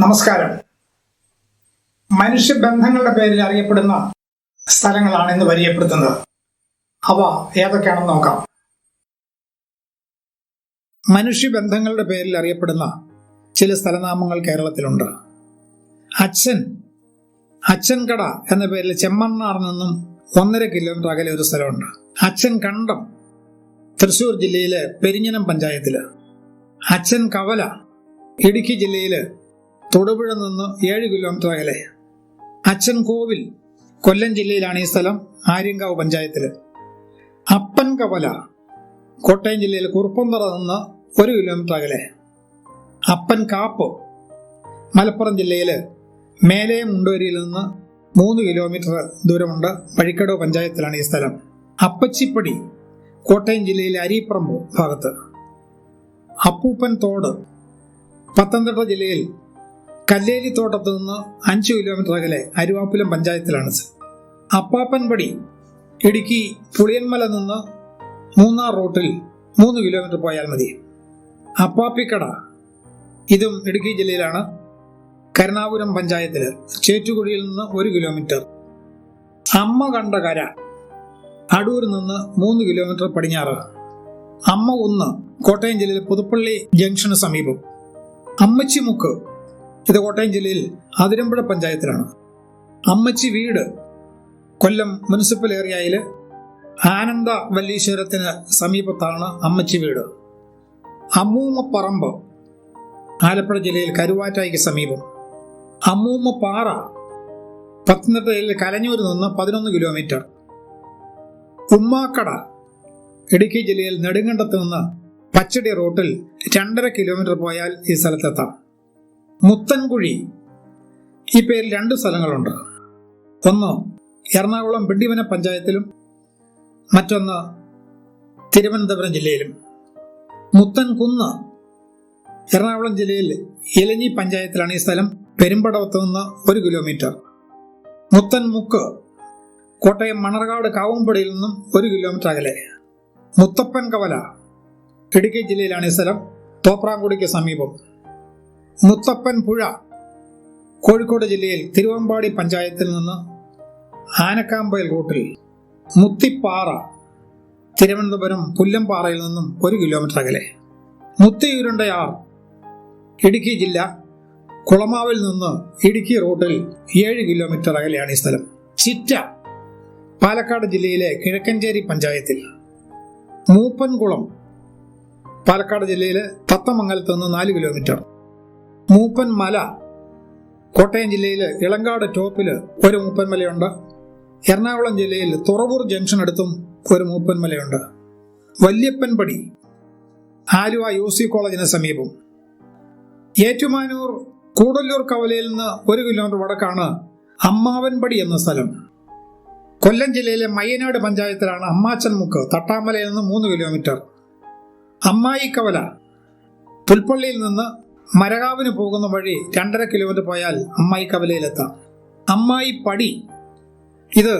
നമസ്കാരം. മനുഷ്യബന്ധങ്ങളുടെ പേരിൽ അറിയപ്പെടുന്ന സ്ഥലങ്ങളാണ് ഇന്ന് പരിചയപ്പെടുത്തുന്നത്. അവ ഏതൊക്കെയാണെന്ന് നോക്കാം. മനുഷ്യബന്ധങ്ങളുടെ പേരിൽ അറിയപ്പെടുന്ന ചില സ്ഥലനാമങ്ങൾ കേരളത്തിലുണ്ട്. അച്ഛൻകട എന്ന പേരിൽ ചെമ്മണ്ണാറിൽ നിന്നും 1.5 കിലോമീറ്റർ അകലെ ഒരു സ്ഥലമുണ്ട്. അച്ഛൻ കണ്ടം തൃശൂർ ജില്ലയിലെ പെരിഞ്ഞനം പഞ്ചായത്തില്. അച്ഛൻ കവല ഇടുക്കി ജില്ലയില് തൊടുപുഴ നിന്ന് 7 കിലോമീറ്റർ അകലെ. അച്ഛൻ കോവിൽ കൊല്ലം ജില്ലയിലാണ് ഈ സ്ഥലം, ആര്യങ്കാവ് പഞ്ചായത്തില്. അപ്പൻ കവല കോട്ടയം ജില്ലയിൽ കുറുപ്പന്തറ നിന്ന് 1 കിലോമീറ്റർ അകലെ. അപ്പൻ കാപ്പ് മലപ്പുറം ജില്ലയില് മേലെ മുണ്ടൂരിയിൽ നിന്ന് 3 കിലോമീറ്റർ ദൂരമുണ്ട്, വഴിക്കടവ് പഞ്ചായത്തിലാണ് ഈ സ്ഥലം. അപ്പച്ചിപ്പടി കോട്ടയം ജില്ലയിലെ അരീപ്പറമ്പ് ഭാഗത്ത്. അപ്പൂപ്പൻ തോട് പത്തനംതിട്ട ജില്ലയിൽ കല്ലേലിത്തോട്ടത്ത് നിന്ന് 5 കിലോമീറ്റർ അകലെ അരുവാപ്പുലം പഞ്ചായത്തിലാണ്. അപ്പാപ്പൻപടി ഇടുക്കി പുളിയന്മല നിന്ന് മൂന്നാർ റൂട്ടിൽ 3 കിലോമീറ്റർ പോയാൽ മതി. അപ്പാപ്പിക്കട ഇതും ഇടുക്കി ജില്ലയിലാണ്, കരുണാപുരം പഞ്ചായത്തില് ചേറ്റുകുഴിയിൽ നിന്ന് 1 കിലോമീറ്റർ. അമ്മ കണ്ട കര അടൂരിൽ നിന്ന് 3 കിലോമീറ്റർ പടിഞ്ഞാറ്. അമ്മ ഒന്ന് കോട്ടയം ജില്ലയിൽ പുതുപ്പള്ളി ജംഗ്ഷന് സമീപം. അമ്മച്ചിമുക്ക് ഇത് കോട്ടയം ജില്ലയിൽ അതിരമ്പുഴ പഞ്ചായത്തിലാണ്. അമ്മച്ചി വീട് കൊല്ലം മുനിസിപ്പൽ ഏരിയയില് ആനന്ദ വല്ലീശ്വരത്തിന് സമീപത്താണ് അമ്മച്ചി വീട്. അമ്മൂമ്മപ്പറമ്പ് ആലപ്പുഴ ജില്ലയിൽ കരുവാറ്റായിക്ക് സമീപം. അമ്മൂമ്മപ്പാറ പത്തനംതിട്ട ജില്ലയിൽ കലഞ്ഞൂരിൽ നിന്ന് 11 കിലോമീറ്റർ. ഉമ്മാക്കട ഇടുക്കി ജില്ലയിൽ നെടുങ്കണ്ടത്ത് നിന്ന് പച്ചടി റൂട്ടിൽ 2.5 കിലോമീറ്റർ പോയാൽ ഈ സ്ഥലത്തെത്താം. മുത്തൻകുഴി ഈ പേരിൽ 2 സ്ഥലങ്ങളുണ്ട്. ഒന്ന് എറണാകുളം പിണ്ടിവന പഞ്ചായത്തിലും മറ്റൊന്ന് തിരുവനന്തപുരം ജില്ലയിലും. മുത്തൻകുന്ന് എറണാകുളം ജില്ലയിൽ ഇലഞ്ഞി പഞ്ചായത്തിലാണ് ഈ സ്ഥലം, പെരുമ്പടവത്ത് നിന്ന് 1 കിലോമീറ്റർ. മുത്തൻമുക്ക് കോട്ടയം മണർകാട് കാവുംപടിയിൽ നിന്നും 1 കിലോമീറ്റർ അകലെ. മുത്തപ്പൻ കവല ഇടുക്കി ജില്ലയിലാണ് ഈ സ്ഥലം, തോപ്രാംകുടിക്ക് സമീപം. മുത്തപ്പൻ പുഴ കോഴിക്കോട് ജില്ലയിൽ തിരുവമ്പാടി പഞ്ചായത്തിൽ നിന്ന് ആനക്കാമ്പയിൽ റൂട്ടിൽ. മുത്തിപ്പാറ തിരുവനന്തപുരം പുല്ലംപാറയിൽ നിന്നും 1 കിലോമീറ്റർ അകലെ. മുത്തിയൂരുണ്ടയാർ ഇടുക്കി ജില്ല കുളമാവിൽ നിന്ന് ഇടുക്കി റൂട്ടിൽ 7 കിലോമീറ്റർ അകലെയാണ് ഈ സ്ഥലം. ചിറ്റ പാലക്കാട് ജില്ലയിലെ കിഴക്കഞ്ചേരി പഞ്ചായത്തിൽ. മൂപ്പൻകുളം പാലക്കാട് ജില്ലയിലെ തത്തമംഗലത്ത് നിന്ന് 4 കിലോമീറ്റർ. മൂപ്പൻ മല കോട്ടയം ജില്ലയിൽ ഇളങ്കാട് ടോപ്പില് ഒരു മൂപ്പൻമലയുണ്ട്. എറണാകുളം ജില്ലയിൽ തുറവൂർ ജംഗ്ഷൻ അടുത്തും ഒരു മൂപ്പൻമലയുണ്ട്. വല്യപ്പൻപടി ആലുവ UC കോളേജിന് സമീപം. ഏറ്റുമാനൂർ കൂടല്ലൂർ കവലയിൽ നിന്ന് 1 കിലോമീറ്റർ വടക്കാണ് അമ്മാവൻപടി എന്ന സ്ഥലം. കൊല്ലം ജില്ലയിലെ മയ്യനാട് പഞ്ചായത്തിലാണ് അമ്മാച്ചൻമുക്ക്, തട്ടാമലയിൽ നിന്ന് 3 കിലോമീറ്റർ. അമ്മായിക്കവല പുൽപ്പള്ളിയിൽ നിന്ന് മരകാവിന് പോകുന്ന വഴി 2.5 കിലോമീറ്റർ പോയാൽ അമ്മായിക്കവലയിലെത്താം. അമ്മായിപ്പടി ഇത്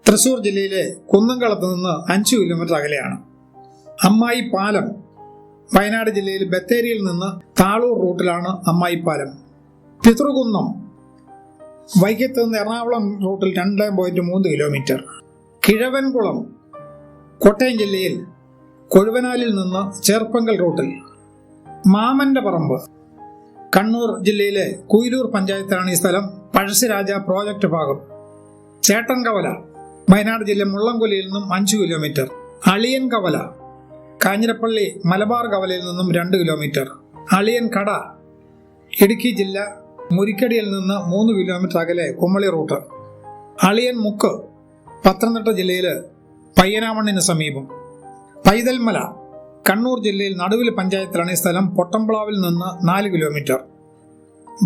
തൃശൂർ ജില്ലയിലെ കുന്നംകുളത്ത് നിന്ന് 5 കിലോമീറ്റർ അകലെയാണ്. അമ്മായിപ്പാലം വയനാട് ജില്ലയിൽ ബത്തേരിയിൽ നിന്ന് താളൂർ റൂട്ടിലാണ് അമ്മായിപ്പാലം. പിതൃകുന്നം വൈക്കത്ത് നിന്ന് എറണാകുളം റൂട്ടിൽ 2.3 കിലോമീറ്റർ. കിഴവൻകുളം കോട്ടയം ജില്ലയിൽ കൊഴുവനാലിൽ നിന്ന് ചേർപ്പങ്കൽ റൂട്ടിൽ. മാമന്റെ പറമ്പ് കണ്ണൂർ ജില്ലയിലെ കുയിലൂർ പഞ്ചായത്തിലാണ് ഈ സ്ഥലം, പഴശ്ശിരാജ പ്രോജക്ട് ഭാഗം. ചേട്ടൻകവല വയനാട് ജില്ല മുള്ളംകൊല്ലിയിൽ നിന്നും 5 കിലോമീറ്റർ. അളിയൻ കവല കാഞ്ഞിരപ്പള്ളി മലബാർ കവലയിൽ നിന്നും 2 കിലോമീറ്റർ. അളിയൻ കട ഇടുക്കി ജില്ല മുരിക്കടിയിൽ നിന്ന് 3 കിലോമീറ്റർ അകലെ കുമ്മളി റൂട്ട്. അളിയൻ മുക്ക് പത്തനംതിട്ട ജില്ലയില് പയ്യനാമണ്ണിന് സമീപം. പൈതൽമല കണ്ണൂർ ജില്ലയിൽ നടുവിൽ പഞ്ചായത്തിലാണ് ഈ സ്ഥലം, പൊട്ടംപ്ലാവിൽ നിന്ന് 4 കിലോമീറ്റർ.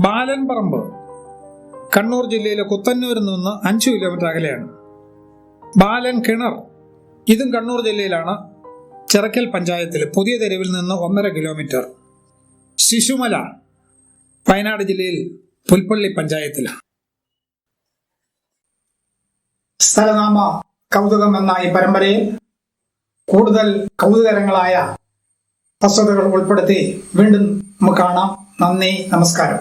ബാലൻപറമ്പ് കണ്ണൂർ ജില്ലയിലെ കുത്തന്നൂരിൽ നിന്ന് 5 കിലോമീറ്റർ അകലെയാണ്. ബാലൻ കിണർ ഇതും കണ്ണൂർ ജില്ലയിലാണ്, ചിറക്കൽ പഞ്ചായത്തിൽ പുതിയ തെരുവിൽ നിന്ന് 1.5 കിലോമീറ്റർ. ശിശുമല വയനാട് ജില്ലയിൽ പുൽപ്പള്ളി പഞ്ചായത്തിൽ. സ്ഥലനാമ കൗതുകം എന്ന ഈ പരമ്പരയിൽ കൂടുതൽ കൗതുകരങ്ങളായ വസ്തുതകൾ ഉൾപ്പെടുത്തി വീണ്ടും കാണാം. നന്ദി, നമസ്കാരം.